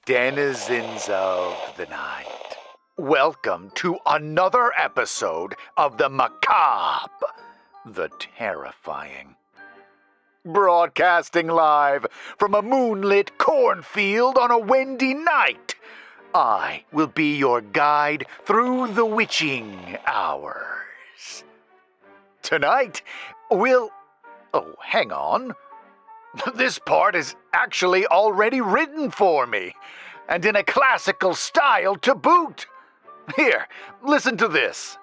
denizens of the night. Welcome to another episode of the macabre, the terrifying. Broadcasting live from a moonlit cornfield on a windy night, I will be your guide through the witching hours. Tonight, we'll... Oh, hang on. This part is actually already written for me, and in a classical style to boot. Here, listen to this.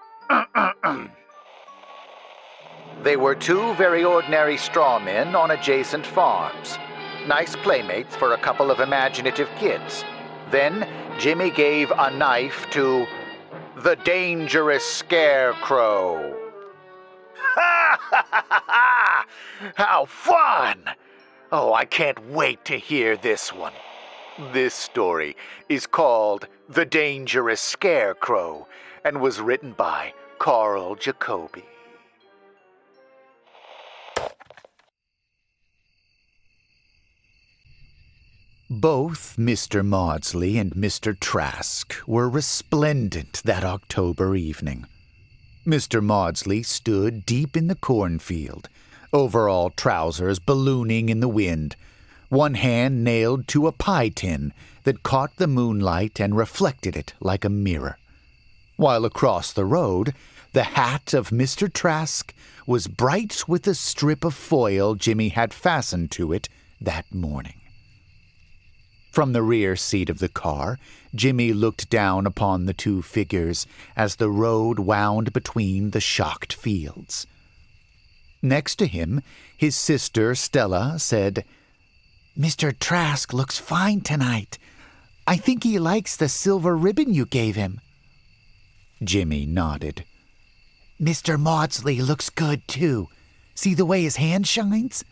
They were two very ordinary strawmen on adjacent farms. Nice playmates for a couple of imaginative kids. Then Jimmy gave a knife to the Dangerous Scarecrow. Ha ha ha ha! How fun! Oh, I can't wait to hear this one. This story is called The Dangerous Scarecrow and was written by Carl Jacobi. Both Mr. Maudsley and Mr. Trask were resplendent that October evening. Mr. Maudsley stood deep in the cornfield, overall trousers ballooning in the wind, one hand nailed to a pie tin that caught the moonlight and reflected it like a mirror. While across the road, the hat of Mr. Trask was bright with the strip of foil Jimmy had fastened to it that morning. From the rear seat of the car, Jimmy looked down upon the two figures as the road wound between the shocked fields. Next to him, his sister Stella said, "Mr. Trask looks fine tonight. I think he likes the silver ribbon you gave him." Jimmy nodded. "Mr. Maudsley looks good, too. See the way his hand shines?"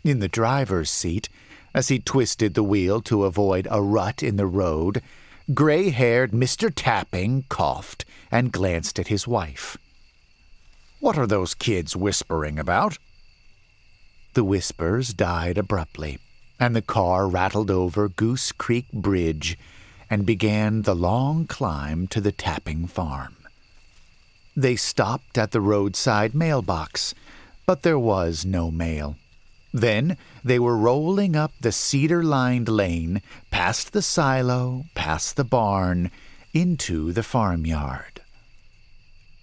In the driver's seat, as he twisted the wheel to avoid a rut in the road, gray-haired Mr. Tapping coughed and glanced at his wife. "What are those kids whispering about?" The whispers died abruptly, and the car rattled over Goose Creek Bridge and began the long climb to the Tapping farm. They stopped at the roadside mailbox, but there was no mail. Then they were rolling up the cedar-lined lane, past the silo, past the barn, into the farmyard.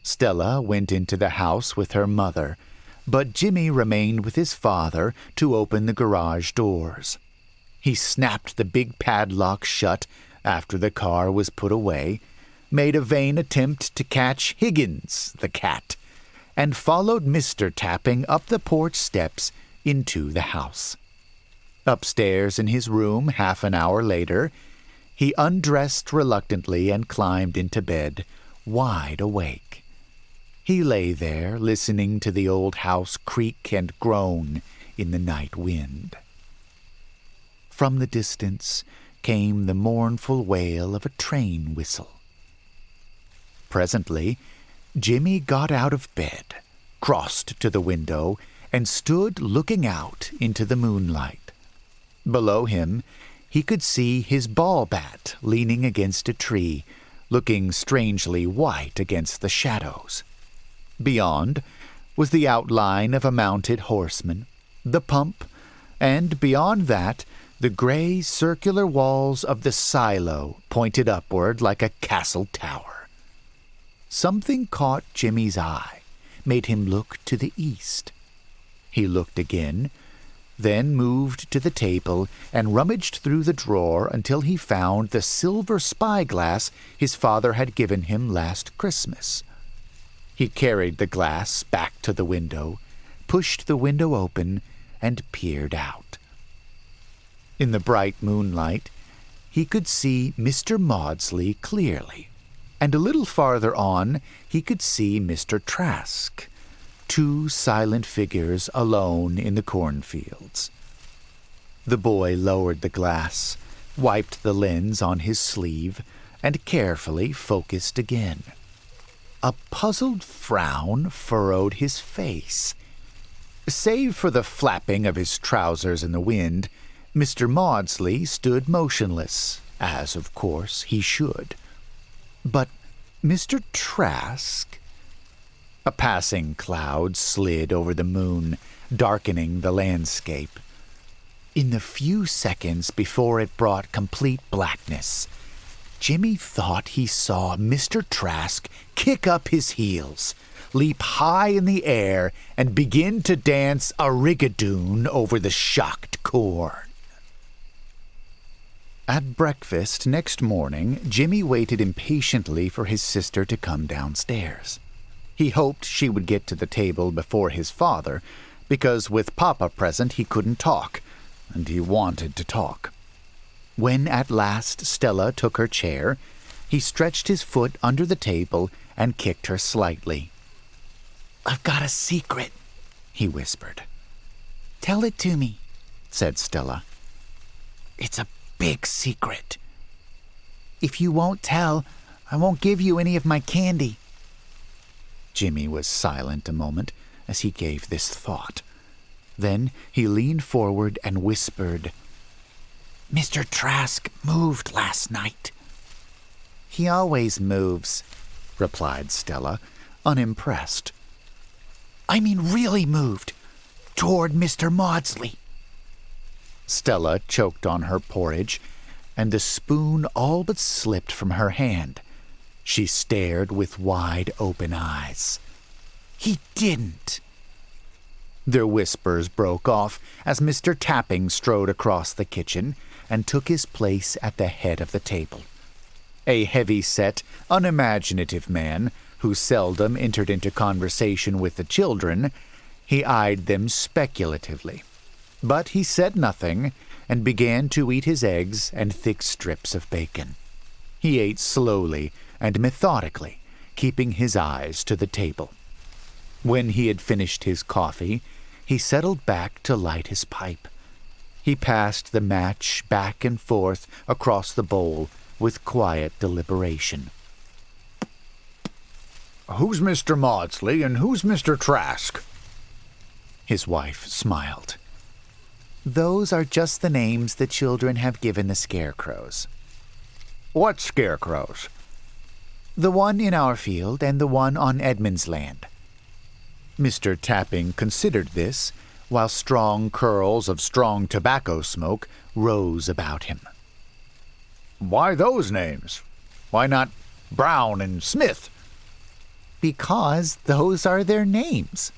Stella went into the house with her mother, but Jimmy remained with his father to open the garage doors. He snapped the big padlock shut after the car was put away, made a vain attempt to catch Higgins, the cat, and followed Mr. Tapping up the porch steps into the house. Upstairs in his room half an hour later, he undressed reluctantly and climbed into bed, wide awake. He lay there, listening to the old house creak and groan in the night wind. From the distance came the mournful wail of a train whistle. Presently, Jimmy got out of bed, crossed to the window, and stood looking out into the moonlight. Below him, he could see his ball bat leaning against a tree, looking strangely white against the shadows. Beyond was the outline of a mounted horseman, the pump, and beyond that, the gray circular walls of the silo pointed upward like a castle tower. Something caught Jimmy's eye, made him look to the east. He looked again, then moved to the table and rummaged through the drawer until he found the silver spyglass his father had given him last Christmas. He carried the glass back to the window, pushed the window open, and peered out. In the bright moonlight, he could see Mr. Maudsley clearly, and a little farther on he could see Mr. Trask, two silent figures alone in the cornfields. The boy lowered the glass, wiped the lens on his sleeve, and carefully focused again. A puzzled frown furrowed his face. Save for the flapping of his trousers in the wind, Mr. Maudsley stood motionless, as of course he should. But Mr. Trask... A passing cloud slid over the moon, darkening the landscape. In the few seconds before it brought complete blackness, Jimmy thought he saw Mr. Trask kick up his heels, leap high in the air, and begin to dance a rigadoon over the shocked corn. At breakfast next morning, Jimmy waited impatiently for his sister to come downstairs. He hoped she would get to the table before his father, because with Papa present he couldn't talk, and he wanted to talk. When at last Stella took her chair, he stretched his foot under the table and kicked her slightly. "I've got a secret," he whispered. "Tell it to me," said Stella. "It's a big secret. If you won't tell, I won't give you any of my candy." Jimmy was silent a moment as he gave this thought. Then he leaned forward and whispered, "Mr. Trask moved last night." "He always moves," replied Stella, unimpressed. "I mean really moved, toward Mr. Maudsley." Stella choked on her porridge, and the spoon all but slipped from her hand. She stared with wide-open eyes. "He didn't." Their whispers broke off as Mr. Tapping strode across the kitchen and took his place at the head of the table. A heavy-set, unimaginative man who seldom entered into conversation with the children, he eyed them speculatively. But he said nothing and began to eat his eggs and thick strips of bacon. He ate slowly and methodically, keeping his eyes to the table. When he had finished his coffee, he settled back to light his pipe. He passed the match back and forth across the bowl with quiet deliberation. "Who's Mr. Maudsley and who's Mr. Trask?" His wife smiled. "Those are just the names the children have given the scarecrows." "What scarecrows?" "The one in our field and the one on Edmund's land." Mr. Tapping considered this, while strong curls of strong tobacco smoke rose about him. "Why those names? Why not Brown and Smith?" "Because those are their names,"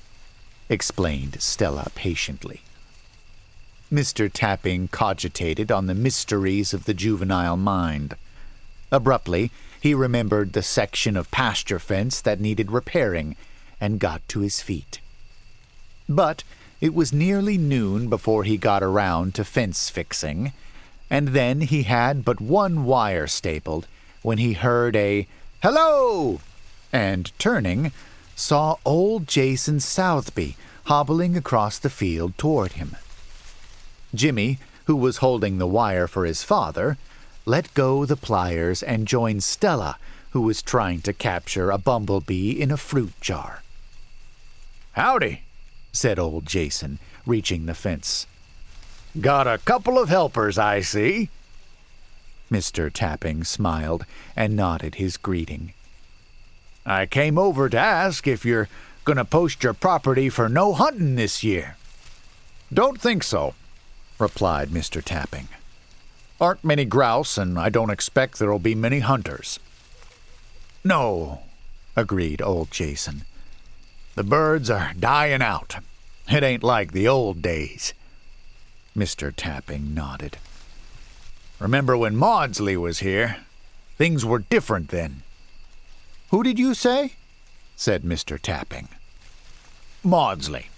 explained Stella patiently. Mr. Tapping cogitated on the mysteries of the juvenile mind. Abruptly, he remembered the section of pasture fence that needed repairing and got to his feet. But it was nearly noon before he got around to fence fixing, and then he had but one wire stapled when he heard a "Hello!" and, turning, saw old Jason Southby hobbling across the field toward him. Jimmy, who was holding the wire for his father, let go the pliers and joined Stella, who was trying to capture a bumblebee in a fruit jar. "Howdy," said old Jason, reaching the fence. "Got a couple of helpers, I see." Mr. Tapping smiled and nodded his greeting. "I came over to ask if you're gonna post your property for no hunting this year." "Don't think so," replied Mr. Tapping. "Aren't many grouse, and I don't expect there'll be many hunters." "No," agreed old Jason. "The birds are dying out. It ain't like the old days." Mr. Tapping nodded. "Remember when Maudsley was here? Things were different then." "Who did you say?" said Mr. Tapping. "Maudsley,"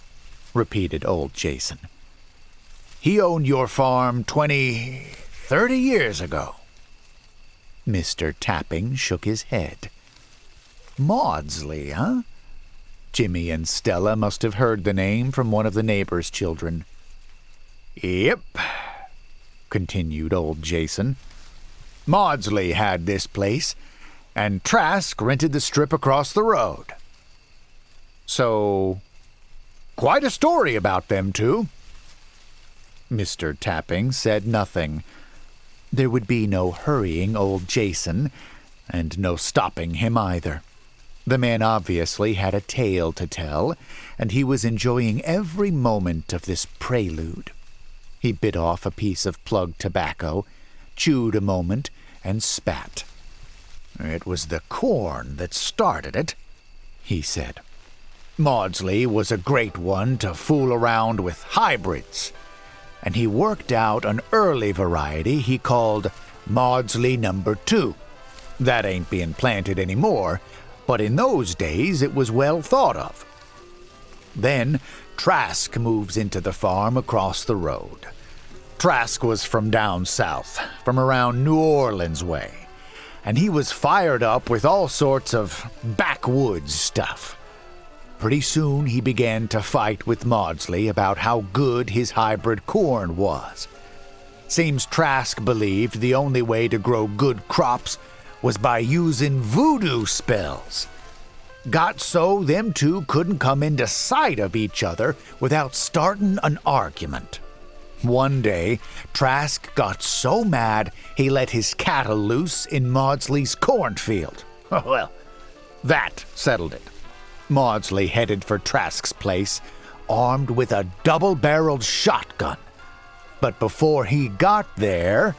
repeated old Jason. "He owned your farm 30 years ago." Mr. Tapping shook his head. "Maudsley, huh?" Jimmy and Stella must have heard the name from one of the neighbors' children. "Yep," continued old Jason. "Maudsley had this place, and Trask rented the strip across the road." "So, quite a story about them two." Mr. Tapping said nothing. There would be no hurrying old Jason, and no stopping him either. The man obviously had a tale to tell, and he was enjoying every moment of this prelude. He bit off a piece of plug tobacco, chewed a moment, and spat. "It was the corn that started it," he said. "Maudsley was a great one to fool around with hybrids, and he worked out an early variety he called Maudsley No. 2. That ain't being planted anymore, but in those days it was well thought of. Then Trask moves into the farm across the road. Trask was from down south, from around New Orleans way, and he was fired up with all sorts of backwoods stuff. Pretty soon he began to fight with Maudsley about how good his hybrid corn was. Seems Trask believed the only way to grow good crops was by using voodoo spells. Got so them two couldn't come into sight of each other without starting an argument. One day, Trask got so mad he let his cattle loose in Maudsley's cornfield. Well, that settled it. Maudsley headed for Trask's place, armed with a double-barreled shotgun. But before he got there,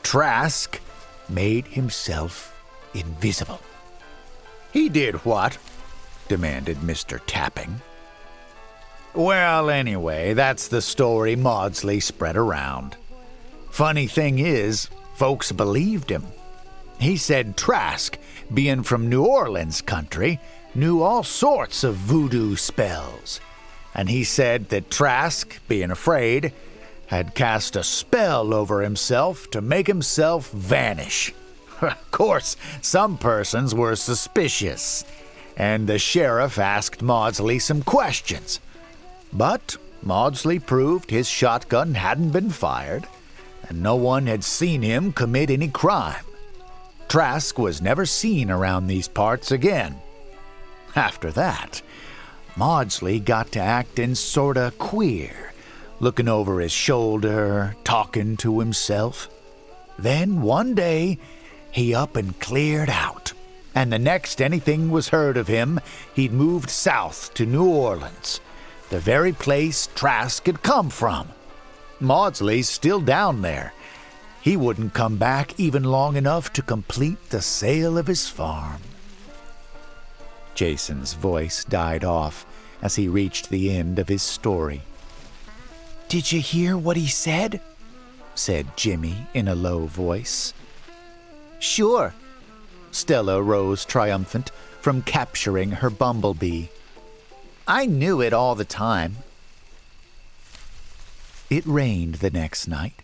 Trask made himself invisible. "He did what?" demanded Mr. Tapping. "Well, anyway, that's the story Maudsley spread around. Funny thing is, folks believed him. He said Trask, being from New Orleans country, knew all sorts of voodoo spells, and he said that Trask, being afraid, had cast a spell over himself to make himself vanish. Of course, some persons were suspicious, and the sheriff asked Maudsley some questions. But Maudsley proved his shotgun hadn't been fired, and no one had seen him commit any crime. Trask was never seen around these parts again. After that, Maudsley got to acting sorta queer, looking over his shoulder, talking to himself. Then one day, he up and cleared out, and the next anything was heard of him, he'd moved south to New Orleans, the very place Trask had come from. Maudsley's still down there. He wouldn't come back even long enough to complete the sale of his farm." Jason's voice died off as he reached the end of his story. "Did you hear what he said?" said Jimmy in a low voice. "Sure." Stella rose triumphant from capturing her bumblebee. "I knew it all the time." It rained the next night,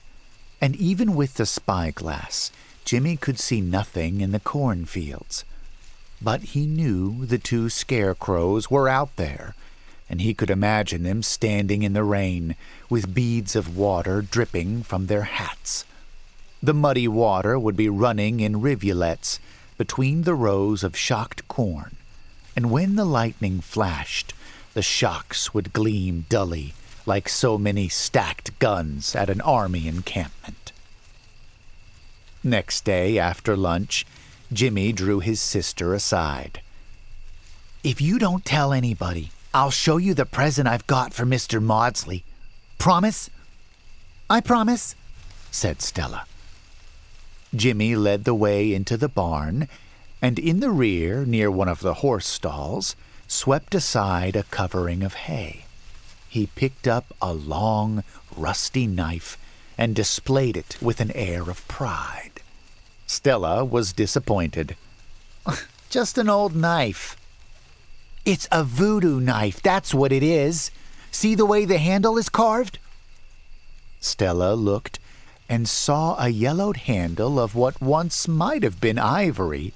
and even with the spyglass, Jimmy could see nothing in the cornfields. But he knew the two scarecrows were out there, and he could imagine them standing in the rain with beads of water dripping from their hats. The muddy water would be running in rivulets between the rows of shocked corn, and when the lightning flashed, the shocks would gleam dully like so many stacked guns at an army encampment. Next day, after lunch, Jimmy drew his sister aside. "If you don't tell anybody, I'll show you the present I've got for Mr. Maudsley. Promise?" "I promise," said Stella. Jimmy led the way into the barn, and in the rear, near one of the horse stalls, swept aside a covering of hay. He picked up a long, rusty knife and displayed it with an air of pride. Stella was disappointed. "Just an old knife." "It's a voodoo knife, that's what it is. See the way the handle is carved?" Stella looked and saw a yellowed handle of what once might have been ivory,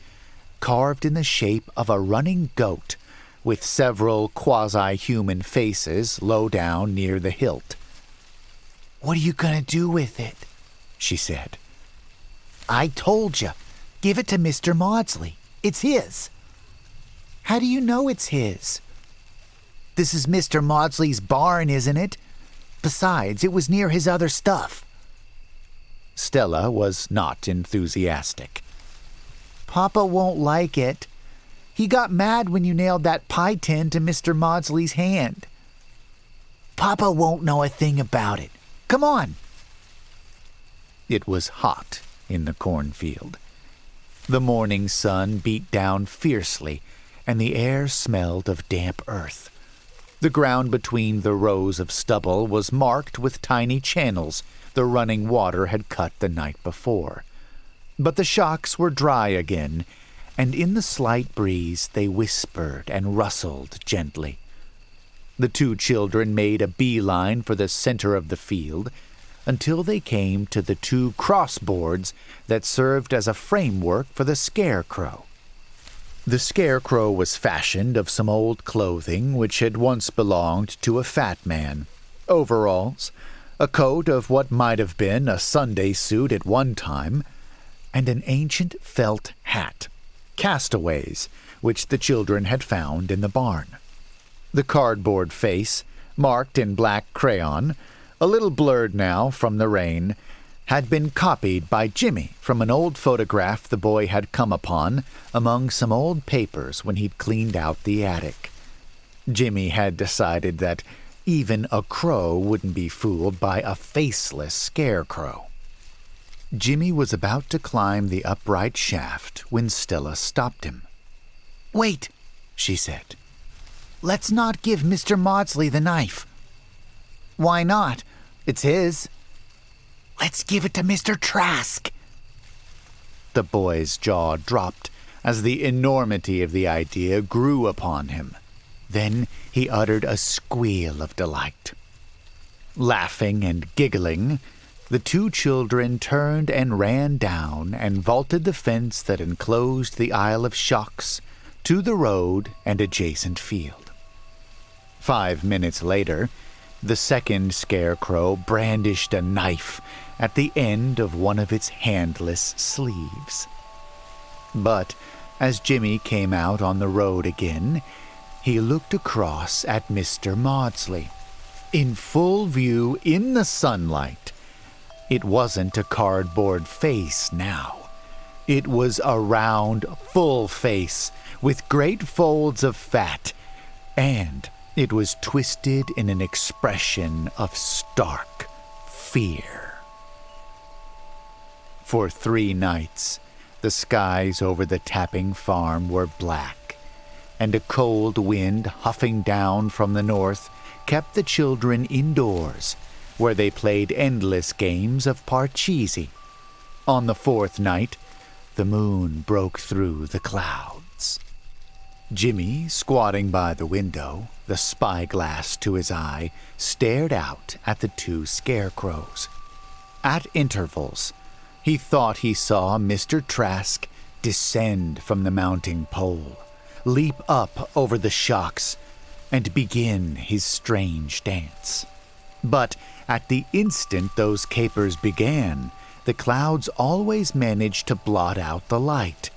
carved in the shape of a running goat, with several quasi-human faces low down near the hilt. "What are you going to do with it?" she said. "I told you. Give it to Mr. Maudsley. It's his." "How do you know it's his?" "This is Mr. Maudsley's barn, isn't it? Besides, it was near his other stuff. Stella was not enthusiastic. Papa won't like it. He got mad when you nailed that pie tin to Mr. Maudsley's hand. Papa won't know a thing about it. Come on. It was hot in the cornfield. The morning sun beat down fiercely, and the air smelled of damp earth. The ground between the rows of stubble was marked with tiny channels the running water had cut the night before. But the shocks were dry again, and in the slight breeze they whispered and rustled gently. The two children made a beeline for the center of the field until they came to the two crossboards that served as a framework for the scarecrow. The scarecrow was fashioned of some old clothing which had once belonged to a fat man, overalls, a coat of what might have been a Sunday suit at one time, and an ancient felt hat, castaways, which the children had found in the barn. The cardboard face, marked in black crayon, a little blurred now from the rain, had been copied by Jimmy from an old photograph the boy had come upon among some old papers when he'd cleaned out the attic. Jimmy had decided that even a crow wouldn't be fooled by a faceless scarecrow. Jimmy was about to climb the upright shaft when Stella stopped him. Wait, she said. Let's not give Mr. Maudsley the knife. Why not? It's his. Let's give it to Mr. Trask. The boy's jaw dropped as the enormity of the idea grew upon him. Then he uttered a squeal of delight. Laughing and giggling, the two children turned and ran down and vaulted the fence that enclosed the Isle of Shocks to the road and adjacent field. 5 minutes later, the second scarecrow brandished a knife at the end of one of its handless sleeves. But as Jimmy came out on the road again, he looked across at Mr. Maudsley. In full view in the sunlight, it wasn't a cardboard face now. It was a round, full face with great folds of fat, and it was twisted in an expression of stark fear. For 3 nights, the skies over the Tapping farm were black, and a cold wind huffing down from the north kept the children indoors, where they played endless games of parcheesi. On the 4th night, the moon broke through the clouds. Jimmy, squatting by the window, the spyglass to his eye, stared out at the two scarecrows. At intervals, he thought he saw Mr. Trask descend from the mounting pole, leap up over the shocks, and begin his strange dance. But at the instant those capers began, the clouds always managed to blot out the light,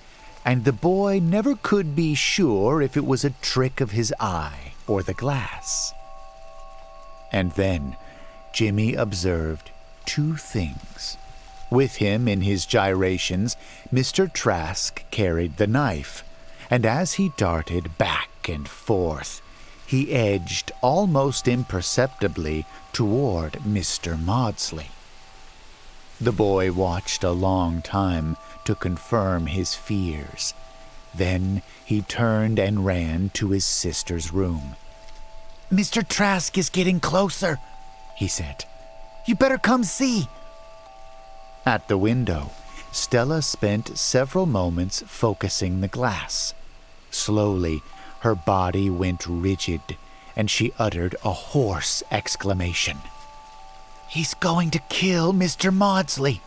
and the boy never could be sure if it was a trick of his eye or the glass. And then Jimmy observed 2 things. With him in his gyrations, Mr. Trask carried the knife, and as he darted back and forth, he edged almost imperceptibly toward Mr. Maudsley. The boy watched a long time to confirm his fears. Then he turned and ran to his sister's room. Mr. Trask is getting closer, he said. You better come see. At the window, Stella spent several moments focusing the glass. Slowly, her body went rigid, and she uttered a hoarse exclamation. He's going to kill Mr. Maudsley.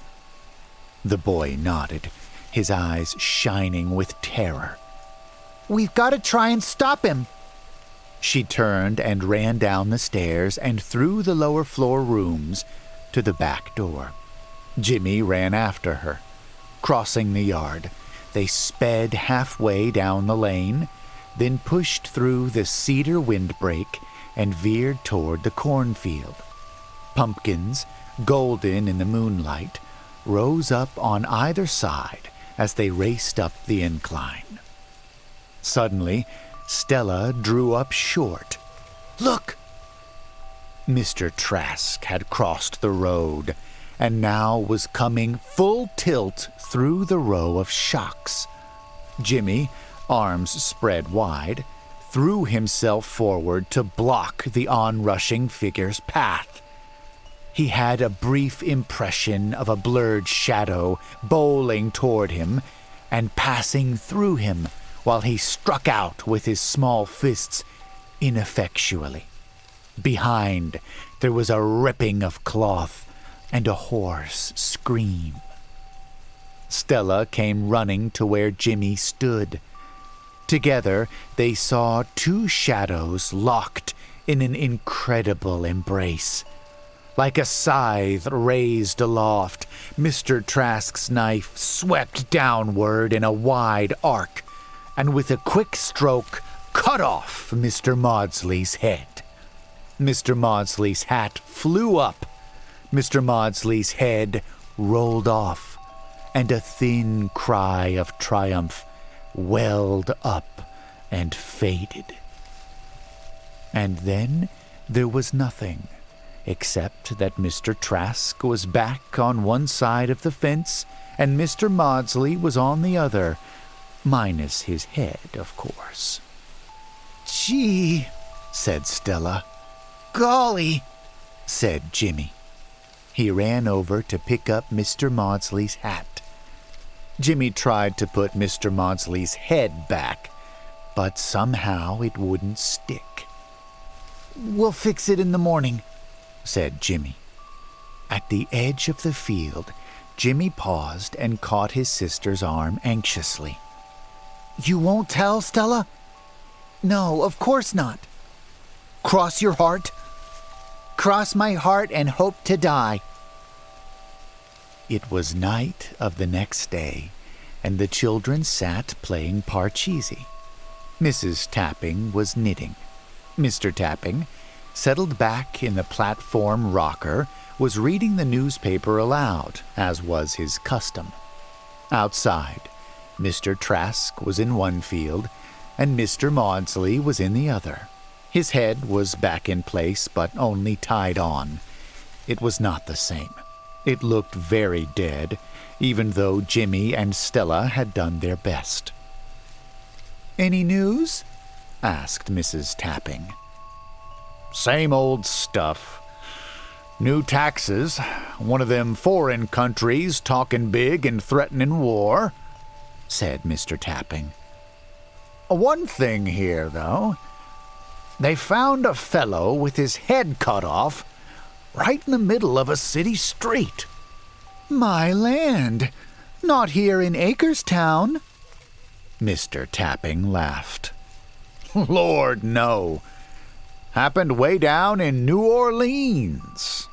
The boy nodded, his eyes shining with terror. We've got to try and stop him. She turned and ran down the stairs and through the lower floor rooms to the back door. Jimmy ran after her. Crossing the yard, they sped halfway down the lane, then pushed through the cedar windbreak and veered toward the cornfield. Pumpkins, golden in the moonlight, rose up on either side as they raced up the incline. Suddenly, Stella drew up short. "Look!" Mr. Trask had crossed the road and now was coming full tilt through the row of shocks. Jimmy, arms spread wide, threw himself forward to block the onrushing figure's path. He had a brief impression of a blurred shadow bowling toward him and passing through him while he struck out with his small fists ineffectually. Behind, there was a ripping of cloth and a hoarse scream. Stella came running to where Jimmy stood. Together, they saw two shadows locked in an incredible embrace. Like a scythe raised aloft, Mr. Trask's knife swept downward in a wide arc, and with a quick stroke cut off Mr. Maudsley's head. Mr. Maudsley's hat flew up. Mr. Maudsley's head rolled off, and a thin cry of triumph welled up and faded. And then there was nothing, except that Mr. Trask was back on one side of the fence and Mr. Maudsley was on the other, minus his head, of course. "Gee," said Stella. "Golly," said Jimmy. He ran over to pick up Mr. Maudsley's hat. Jimmy tried to put Mr. Maudsley's head back, but somehow it wouldn't stick. "We'll fix it in the morning," said Jimmy. At the edge of the field, Jimmy paused and caught his sister's arm anxiously. "You won't tell, Stella?" "No, of course not." "Cross your heart?" "Cross my heart and hope to die." It was night of the next day, and the children sat playing parcheesi. Mrs. Tapping was knitting. Mr. Tapping, settled back in the platform rocker, was reading the newspaper aloud, as was his custom. Outside, Mr. Trask was in one field, and Mr. Maudsley was in the other. His head was back in place, but only tied on. It was not the same. It looked very dead, even though Jimmy and Stella had done their best. "Any news?" asked Mrs. Tapping. Same old stuff. New taxes, one of them foreign countries talking big and threatening war," said Mr. Tapping. "One thing here, though. They found a fellow with his head cut off right in the middle of a city street." "My land! Not here in Acrestown." Mr. Tapping laughed. "Lord, no. Happened way down in New Orleans."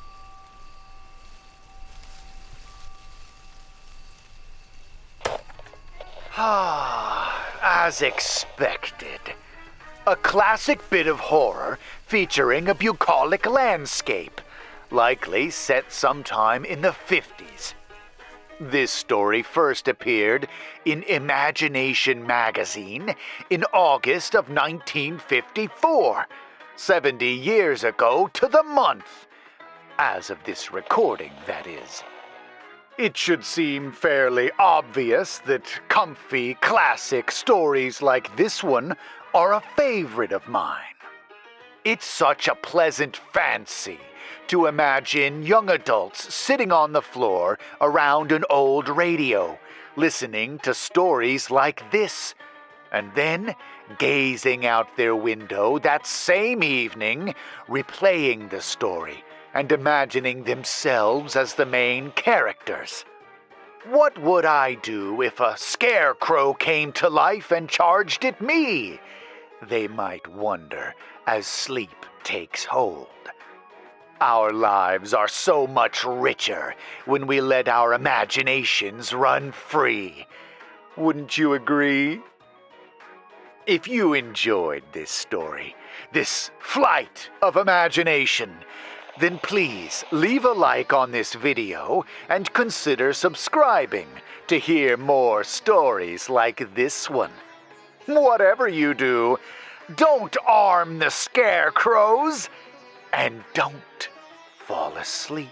As expected. A classic bit of horror featuring a bucolic landscape, likely set sometime in the 50s. This story first appeared in Imagination magazine in August of 1954, 70 years ago to the month. As of this recording, that is. It should seem fairly obvious that comfy, classic stories like this one are a favorite of mine. It's such a pleasant fancy to imagine young adults sitting on the floor around an old radio, listening to stories like this, and then gazing out their window that same evening, replaying the story and imagining themselves as the main characters. What would I do if a scarecrow came to life and charged at me? They might wonder as sleep takes hold. Our lives are so much richer when we let our imaginations run free. Wouldn't you agree? If you enjoyed this story, this flight of imagination, then please leave a like on this video and consider subscribing to hear more stories like this one. Whatever you do, don't arm the scarecrows and don't fall asleep.